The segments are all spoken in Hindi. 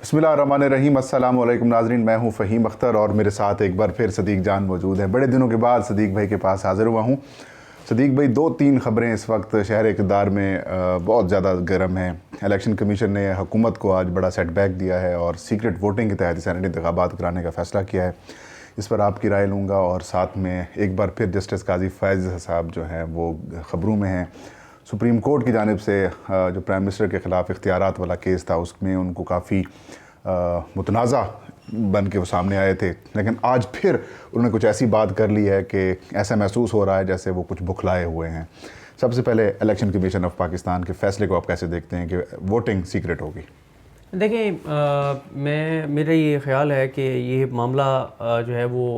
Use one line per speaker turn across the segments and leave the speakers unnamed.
बिस्मिल्लाहिर्रहमानिर्रहीम। अस्सलाम वालेकुम नाज़रीन, मैं हूं फ़हीम अख्तर और मेरे साथ एक बार फिर सदीक जान मौजूद है। बड़े दिनों के बाद सदीक भाई के पास हाज़िर हुआ हूं। सदीक भाई, 2-3 ख़बरें इस वक्त शहर इक़्तिदार में बहुत ज़्यादा गर्म हैं। इलेक्शन कमीशन ने हुकूमत को आज बड़ा सेटबैक दिया है और सीक्रेट वोटिंग के तहत सेनेट इंतखाबात कराने का फ़ैसला किया है। इस पर आपकी राय लूँगा और साथ में एक बार फिर जस्टिस काजी फैज़ साहब जो हैं वो ख़बरों में हैं। सुप्रीम कोर्ट की जानिब से जो प्राइम मिनिस्टर के ख़िलाफ़ इख्तियारात वाला केस था उसमें उनको काफ़ी मुतनाज़ा बन के वो सामने आए थे, लेकिन आज फिर उन्होंने कुछ ऐसी बात कर ली है कि ऐसा महसूस हो रहा है जैसे वो कुछ बुखलाए हुए हैं। सबसे पहले इलेक्शन कमीशन ऑफ पाकिस्तान के फ़ैसले को आप कैसे देखते हैं कि वोटिंग सीक्रेट होगी?
देखिए, मेरा ये ख़्याल है कि ये मामला जो है वो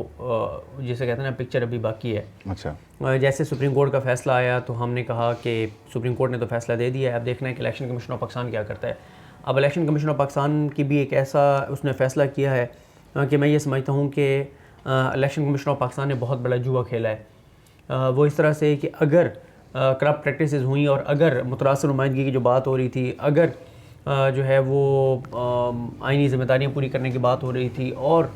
जिसे कहते हैं ना, पिक्चर अभी बाकी है।
अच्छा,
जैसे सुप्रीम कोर्ट का फ़ैसला आया तो हमने कहा कि सुप्रीम कोर्ट ने तो फ़ैसला दे दिया है, अब देखना है कि इलेक्शन कमीशन ऑफ पाकिस्तान क्या करता है। अब इलेक्शन कमीशन ऑफ पाकिस्तान की भी एक ऐसा उसने फ़ैसला किया है कि मैं ये समझता हूँ कि इलेक्शन कमीशन ऑफ पाकिस्तान ने बहुत बड़ा जुआ खेला है। वो इस तरह से कि अगर करप्ट प्रैक्टिसेस हुई और अगर मुतरासिर नुमाइंदगी की जो बात हो रही थी, अगर जो है वो आइनी ज़िम्मेदारियाँ पूरी करने की बात हो रही थी और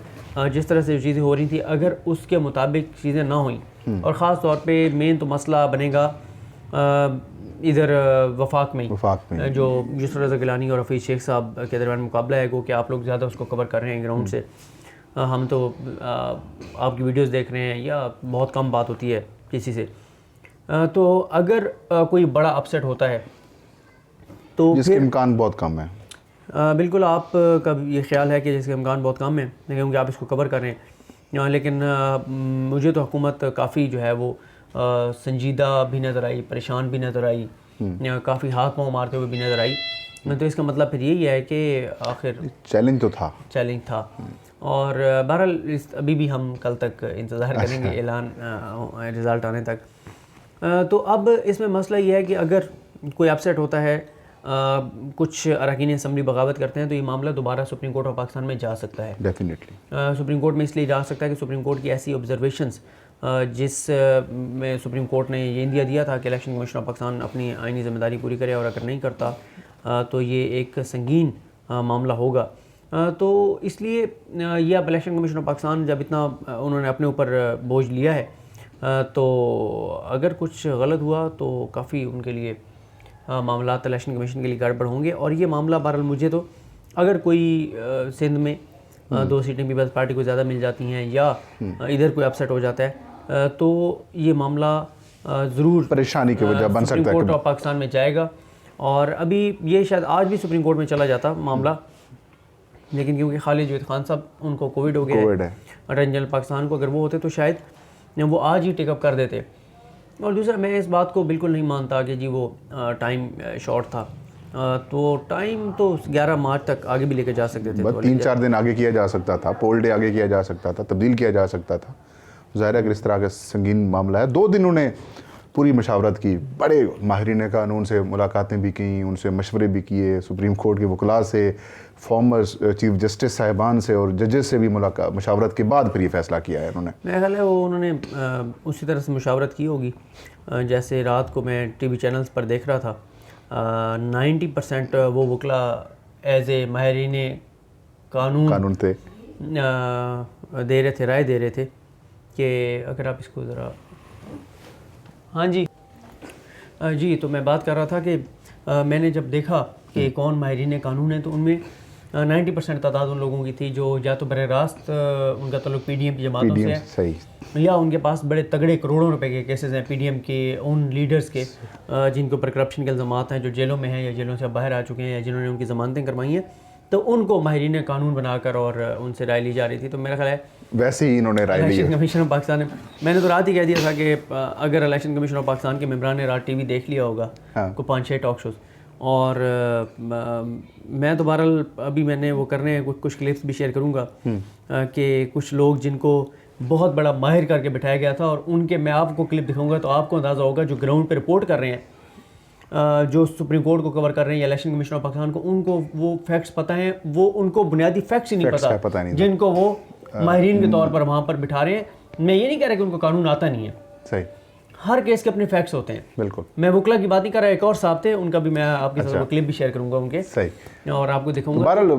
जिस तरह से चीज़ें हो रही थी, अगर उसके मुताबिक चीज़ें ना हुई और ख़ास तौर पे मेन तो मसला बनेगा इधर वफाक में जो यूसुफ रज़ा गिलानी और हफीज़ शेख साहब के दरमियान मुकाबला है वो कि आप लोग ज़्यादा उसको कवर कर रहे हैं ग्राउंड से। हम तो आपकी वीडियोस देख रहे हैं या बहुत कम बात होती है किसी से। तो अगर कोई बड़ा अपसेट होता है तो
जिसके इम्कान बहुत कम है,
बिल्कुल आपका ये ख्याल है कि जिसके इम्कान बहुत कम है क्योंकि आप इसको कवर कर रहे हैं, लेकिन मुझे तो हुकूमत काफ़ी जो है वो संजीदा भी नज़र आई, परेशान भी नज़र आई, काफ़ी हाथ पाँव मारते हुए भी नज़र आई। तो इसका मतलब फिर यही है कि आखिर
चैलेंज था।
और बहरहाल अभी भी हम कल तक इंतज़ार करेंगे ऐलान रिज़ल्ट आने तक। तो अब इसमें मसला ये है कि अगर कोई अपसेट होता है, कुछ अरकान असम्बली बगावत करते हैं तो ये मामला दोबारा सुप्रीम कोर्ट ऑफ पाकिस्तान में जा सकता है।
डेफिनेटली
सुप्रीम कोर्ट में इसलिए जा सकता है कि सुप्रीम कोर्ट की ऐसी ऑब्जर्वेशंस जिस में सुप्रीम कोर्ट ने ये इंदिया दिया था कि इलेक्शन कमीशन ऑफ पाकिस्तान अपनी आइनी ज़िम्मेदारी पूरी करे और अगर नहीं करता तो ये एक संगीन मामला होगा। तो इसलिए ये अब इलेक्शन कमीशन ऑफ पाकिस्तान जब इतना उन्होंने अपने ऊपर बोझ लिया है तो अगर कुछ गलत हुआ तो काफ़ी उनके लिए मामला इलेक्शन कमीशन के लिए गड़बड़ होंगे। और ये मामला बहरहाल मुझे तो अगर कोई सिंध में 2 सीटें पीपल्स पार्टी को ज़्यादा मिल जाती हैं या इधर कोई अपसेट हो जाता है तो ये मामला ज़रूर
परेशानी की वजह बन सकता है।
सुप्रीम कोर्ट ऑफ पाकिस्तान में जाएगा और अभी ये शायद आज भी सुप्रीम कोर्ट में चला जाता मामला, लेकिन क्योंकि खालिद जवेद खान साहब उनको कोविड हो गया है अटॉर्नी जनरल पाकिस्तान को, अगर वो होते तो शायद वो आज ही टेकअप कर देते। और दूसरा, मैं इस बात को बिल्कुल नहीं मानता कि जी वो टाइम शॉर्ट था, तो टाइम तो 11 मार्च तक आगे भी लेके जा सकते थे।
3-4 दिन आगे किया जा सकता था, पोल डे आगे किया जा सकता था, तब्दील किया जा सकता था। ज़ाहिर है अगर इस तरह का संगीन मामला है। 2 दिन उन्हें पूरी मशावरत की, बड़े माहिरीन कानून से मुलाकातें भी की, उनसे मशवरे भी किए, सुप्रीम कोर्ट के वकला से, फॉर्मर चीफ जस्टिस साहिबान से और जजेस से भी मशावरत के बाद फिर ये फ़ैसला किया है उन्होंने।
मेरा ख्याल है वो उन्होंने उसी तरह से मशावरत की होगी जैसे रात को मैं टीवी चैनल्स पर देख रहा था। 90% वो वकला एज ए माहिरीन कानून थे, दे रहे थे, राय दे रहे थे कि अगर आप इसको ज़रा, हाँ जी, तो मैं बात कर रहा था कि मैंने जब देखा कि कौन माहिरीन कानून है तो उनमें 90% तादाद उन लोगों की थी जो या तो बरे रास्त उनका ताल्लुक पीडीएम की जमातों से है,
सही,
या उनके पास बड़े तगड़े करोड़ों रुपए के केसेस हैं पीडीएम के उन लीडर्स के जिनके ऊपर करप्शन के इल्ज़ामात हैं, जो जेलों में हैं या जेलों से बाहर आ चुके हैं या जिन्होंने उनकी ज़मानतें करवाई हैं, तो उनको माहिरीन कानून बनाकर और उनसे राय ली जा रही थी। तो मेरा ख्याल है
वैसे ही इन्होंने राय ली।
इलेक्शन कमीशन ऑफ पाकिस्तान ने, मैंने तो रात ही कह दिया था कि अगर इलेक्शन कमीशन ऑफ पाकिस्तान के मेम्बरान ने रात टीवी देख लिया होगा को 5-6 टॉक शोज़, और मैं तो बहरहाल अभी मैंने वो करने हैं कुछ क्लिप्स भी शेयर करूँगा कि कुछ लोग जिनको बहुत बड़ा माहिर करके बिठाया गया था और उनके मैं आपको क्लिप दिखाऊंगा तो आपको अंदाज़ा होगा जो ग्राउंड पे रिपोर्ट कर रहे हैं, जो सुप्रीम कोर्ट को कवर कर रहे हैं या इलेक्शन कमीशन ऑफ पाकिस्तान को, उनको वो फैक्ट्स पता हैं, वो उनको बुनियादी फैक्ट्स ही नहीं पता जिनको वो माहिरीन के तौर पर वहाँ पर बिठा रहे हैं। मैं ये नहीं कह रहा कि उनको कानून आता नहीं है,
सही,
हर केस के अपने फैक्ट्स होते हैं।
बिल्कुल,
मैं वकला की बात नहीं कर रहा, एक और साहब थे, उनका भी मैं आपके साथ क्लिप भी शेयर करूंगा उनके,
सही।
और आपको दिखाऊंगा।
बहरहाल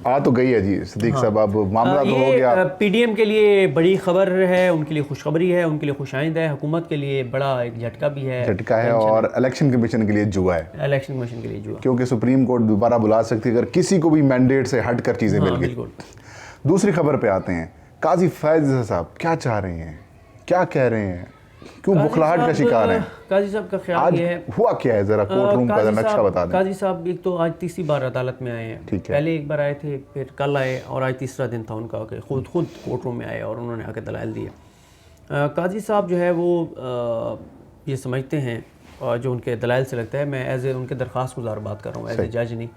आ तो गई है जी सदीक साहब, अब मामला तो हो गया।
पीडीएम के लिए बड़ी खबर है, उनके लिए खुशखबरी है, उनके लिए खुशाइंद है, हुकूमत के लिए बड़ा एक झटका भी है,
झटका है, और इलेक्शन कमीशन के लिए जुआ है,
इलेक्शन कमीशन के लिए जुआ,
क्योंकि सुप्रीम कोर्ट दोबारा बुला सकती है अगर किसी को भी मैंडेट से हट कर चीज़ें मिल गई।
बिल्कुल।
दूसरी खबर पे आते हैं, काजी फैज साहब क्या चाह रहे हैं, क्या कह रहे हैं, क्यों बुखलाहट का शिकार हैं?
काजी साहब का ख्याल
आज
ये है,
हुआ क्या है, जरा कोर्ट रूम का नक्शा बता दें।
काजी साहब एक तो आज तीसरी बार अदालत में आए हैं।
ठीक है।
पहले एक बार आए थे, फिर कल आए, और आज तीसरा दिन था उनका कि खुद कोर्ट रूम में आए और उन्होंने आके दलाइल दिए। काजी साहब जो है वो ये समझते हैं, जो उनके दलाइल से लगता है, मैं एज ए उनके दरख्वास्त गुजार बात कर रहा हूँ, एज ए जज नहीं,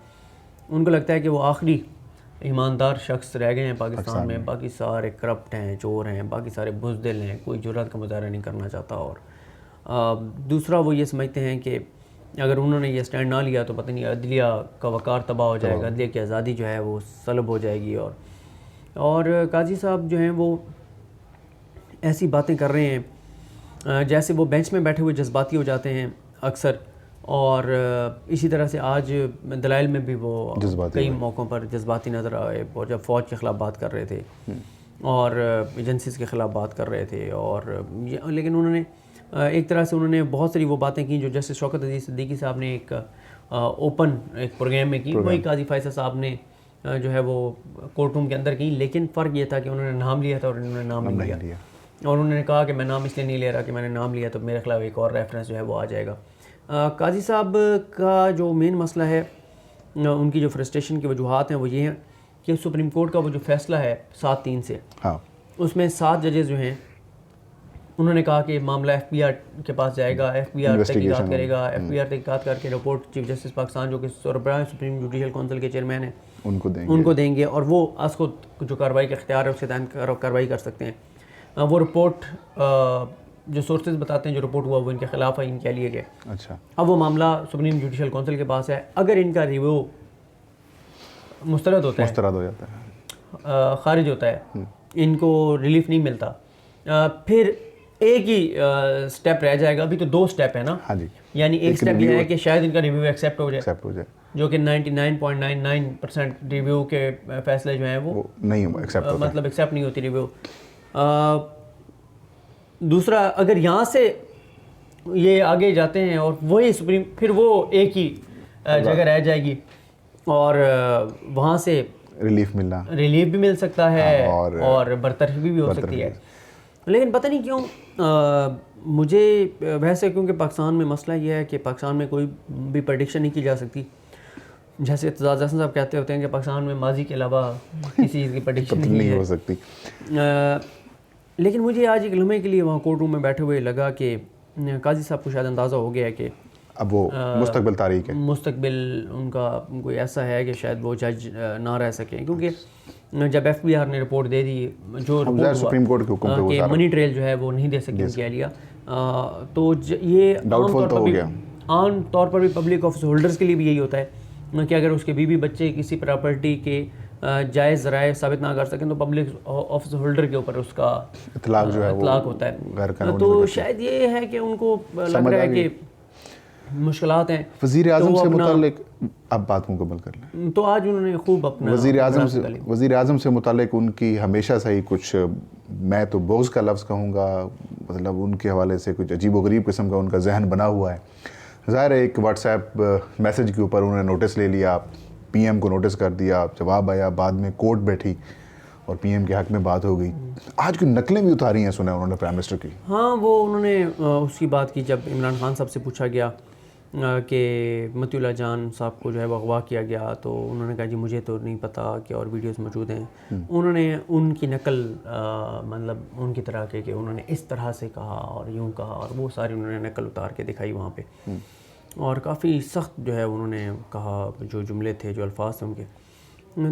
उनको लगता है कि वो आखिरी ईमानदार शख्स रह गए हैं पाकिस्तान में। बाकी सारे करप्ट हैं, चोर हैं, बाकी सारे बुज़दिल हैं, कोई जुर्रत का मुजाहरा नहीं करना चाहता। और दूसरा वो ये समझते हैं कि अगर उन्होंने ये स्टैंड ना लिया तो पता नहीं अदलिया का वक़ार तबाह हो जाएगा, अदलिया की आज़ादी जो है वो सलब हो जाएगी। और काजी साहब जो हैं वो ऐसी बातें कर रहे हैं जैसे वो बेंच में बैठे हुए जज्बाती हो जाते हैं अक्सर, और इसी तरह से आज दलाइल में भी वो कई मौक़ों पर जज्बाती नज़र आए, और जब फ़ौज के ख़िलाफ़ बात कर रहे थे और एजेंसीज़ के ख़िलाफ़ बात कर रहे थे, और लेकिन उन्होंने एक तरह से उन्होंने बहुत सारी वो बातें की जो जस्टिस शौकत अजीज़ सिद्दीकी साहब ने एक ओपन एक प्रोग्राम में की, वही काजी फैसल साहब ने जो है वो कोर्ट रूम के अंदर की। लेकिन फ़र्क ये था कि उन्होंने नाम लिया था और उन्होंने नाम नहीं लिया, और उन्होंने कहा कि मैं नाम इसलिए नहीं ले रहा कि मैंने नाम लिया तो मेरे खिलाफ एक और रेफरेंस जो है वो आ जाएगा। काजी साहब का जो मेन मसला है, उनकी जो फ्रस्ट्रेशन की वजूहात हैं वो ये हैं कि सुप्रीम कोर्ट का वो जो फैसला है 7-3 से,
हाँ,
उसमें 7 जजेस जो हैं उन्होंने कहा कि मामला एफबीआर के पास जाएगा, एफबीआर तहकीकात करेगा, एफबीआर तहकीकात करके रिपोर्ट चीफ जस्टिस पाकिस्तान जो कि सरबराह सुप्रीम जुडिशल काउंसिल के चेयरमैन हैं उनको देंगे, और वो आज को जो कार्रवाई का इख्तियार है उसके तहत कार्रवाई कर सकते हैं। वो रिपोर्ट जो सोर्सेज बताते हैं जो रिपोर्ट हुआ वो इनके खिलाफ है, इनके लिए गए।
अच्छा,
अब वो मामला सुप्रीम जुडिशल काउंसिल के पास है। अगर इनका रिव्यू मुस्तरद हो जाता है, खारिज होता है, इनको रिलीफ नहीं मिलता, फिर एक ही स्टेप रह जाएगा। अभी तो 2 स्टेप है ना।
हाँ जी।
यानी एक स्टेप ये है कि शायद इनका रिव्यू एक्सेप्ट हो जाए, जो कि 99.99% रिव्यू के फैसले जो हैं वो नहीं एक्सेप्ट होते, मतलब एक्सेप्ट नहीं होती रिव्यू। दूसरा, अगर यहाँ से ये आगे जाते हैं और वही सुप्रीम, फिर वो एक ही जगह रह जाएगी और वहाँ से रिलीफ भी मिल सकता है, और बरतरफी भी हो सकती है। लेकिन पता नहीं क्यों मुझे वैसे, क्योंकि पाकिस्तान में मसला ये है कि पाकिस्तान में कोई भी प्रेडिक्शन नहीं की जा सकती। जैसे इत्तेज़ाज़ हसन साहब कहते होते हैं कि पाकिस्तान में माजी के अलावा किसी चीज़ की प्रेडिक्शन नहीं हो सकती। लेकिन मुझे आज एक लम्हे के लिए वहाँ कोर्ट रूम में बैठे हुए लगा कि काजी साहब को शायद अंदाज़ा हो गया है कि अब वो मुस्तकबिल तारीख है, मुस्तकबिल उनका कोई ऐसा है कि शायद वो जज ना रह सकें, क्योंकि जब एफबीआर ने रिपोर्ट दे दी, जो रिपोर्ट सुप्रीम कोर्ट के हुक्म पे मनी ट्रेल जो है वो नहीं दे सकी उनके एलिया, तो ये आम तौर पर भी पब्लिक ऑफिस होल्डर्स के लिए भी यही होता है कि अगर उसके बीवी बच्चे किसी प्रॉपर्टी के जायज़ ज़राए साबित ना कर सकें तो पब्लिक ऑफिस होल्डर के ऊपर उसका इतलाक जो है इतलाक होता है। तो शायद ये है कि उनको लग रहा है कि मुश्किलात हैं। वज़ीर आज़म से मुताल्लिक अब बात मुकम्मल कर लें, तो आज उन्होंने खूब अपना वज़ीर आज़म से मुताल्लिक उनकी हमेशा से ही कुछ, मैं तो बोझ का लफ्ज़ कहूँगा, मतलब उनके हवाले से कुछ अजीबोगरीब किस्म का उनका जहन बना हुआ है। ज़ाहिर है एक व्हाट्सएप मैसेज के ऊपर उन्होंने नोटिस ले लिया, पीएम को नोटिस कर दिया, जवाब आया, बाद में कोर्ट बैठी और पीएम के हक़ में बात हो गई। आज की नकलें भी उतारी हैं सुना उन्होंने प्राइम मिनिस्टर की। हाँ, वो उन्होंने उसकी बात की जब इमरान खान साहब से पूछा गया कि मतीउल्लाह जान साहब को जो है वो अगवा किया गया, तो उन्होंने कहा जी मुझे तो नहीं पता कि और वीडियोस मौजूद हैं। उन्होंने उनकी नकल मतलब उनकी तरह के कि उन्होंने इस तरह से कहा और यूँ कहा, और वो सारी उन्होंने नकल उतार के दिखाई वहाँ पे, और काफ़ी सख्त जो है उन्होंने कहा, जो जुमले थे, जो अल्फाज थे उनके।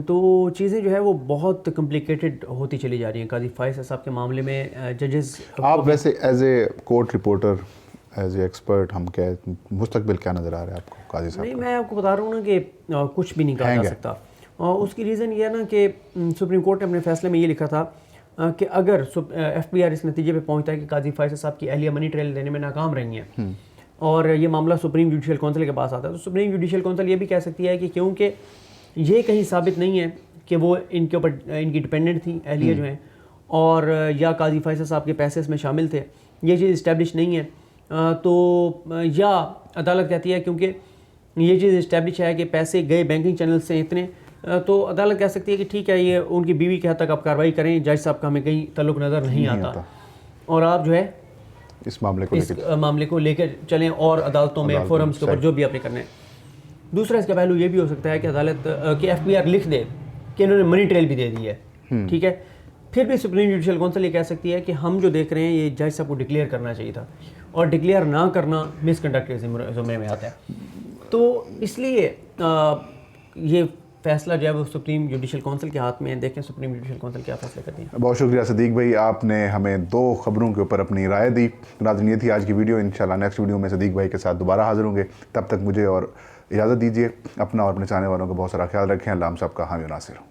तो चीज़ें जो है वो बहुत कम्प्लिकेटेड होती चली जा रही हैं काजी फैसल साहब के मामले में। जजेस, आप वैसे as a court reporter, as a expert, हम क्या मुस्तकबिल क्या नज़र आ रहा है आपको काजी साहब? नहीं, मैं आपको बता रहा हूँ ना कि कुछ भी नहीं कहा जा सकता, और उसकी रीज़न ये है ना कि सुप्रीम कोर्ट ने अपने फैसले में ये लिखा था कि अगर FBR इस नतीजे पे पहुंचता है कि काजी फैसल साहब की अहलिया मनी ट्रेल देने में नाकाम रही हैं और ये मामला सुप्रीम जुडिशल काउंसिल के पास आता है, तो सुप्रीम जुडिशल काउंसिल ये भी कह सकती है कि क्योंकि ये कहीं साबित नहीं है कि वो इनके ऊपर इनकी डिपेंडेंट थी अहलिया जो हैं, और या काजी फैसल साहब के पैसे इसमें शामिल थे, ये चीज़ इस्टेब्लिश नहीं है, तो या अदालत कहती है क्योंकि ये चीज़ इस्टेब्लिश है कि पैसे गए बैंकिंग चैनल से इतने, तो अदालत कह सकती है कि ठीक है, ये उनकी बीवी के हद तक आप कार्रवाई करें, जज साहब का हमें कहीं ताल्लुक नज़र नहीं आता और आप जो है
इस मामले को
लेकर चलें और अदालतों में फोरम्स के ऊपर जो भी आपने करना है। दूसरा इसका पहलू ये भी हो सकता है कि अदालत की FBR लिख दे कि इन्होंने मनी ट्रेल भी दे दी है, ठीक है, फिर भी सुप्रीम जुडिशल काउंसिल ये कह सकती है कि हम जो देख रहे हैं ये जज साहब को डिक्लेयर करना चाहिए था, और डिक्लेयर ना करना मिसकंडक्ट के ज़िम्मे में आता है। तो इसलिए ये फैसला जो है वो सुप्रीम जुडिशल काउंसिल के हाथ में है। देखें सुप्रीम जुडिशल काउंसिल क्या फैसला करती है।
बहुत शुक्रिया सदीक भाई, आपने हमें 2 खबरों के ऊपर अपनी राय दी। नाज़रीन, ये थी आज की वीडियो। इंशाल्लाह नेक्स्ट वीडियो में सदीक भाई के साथ दोबारा हाजिर होंगे। तब तक मुझे और इजाज़त दीजिए। अपना और अपने चाहने वालों का बहुत सारा ख्याल रखें। अल्लाह हम सब का हामी नासिर।